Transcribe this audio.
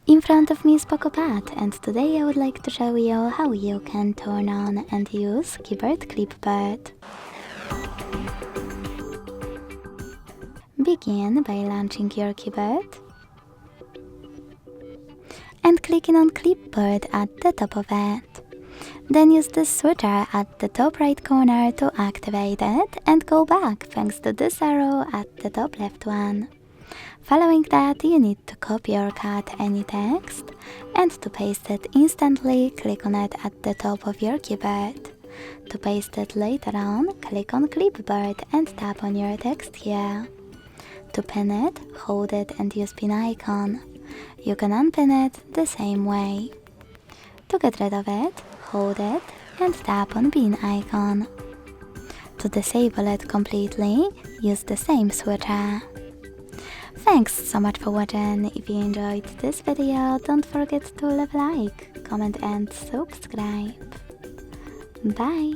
In front of me is Pad, and today I would like to show you how you can turn on and use keyboard Clipboard. Begin by launching your keyboard and clicking on Clipboard at the top of it. Then use the switcher at the top right corner to activate it and go back thanks to this arrow at the top left one. Following that, you need to copy or cut any text, and to paste it instantly, click on it at the top of your keyboard. To paste it later on, click on Clipboard and tap on your text here. To pin it, hold it and use pin icon. You can unpin it the same way. To get rid of it, hold it and tap on pin icon. To disable it completely, use the same switcher. Thanks so much for watching. If you enjoyed this video, don't forget to leave a like, comment and subscribe. Bye!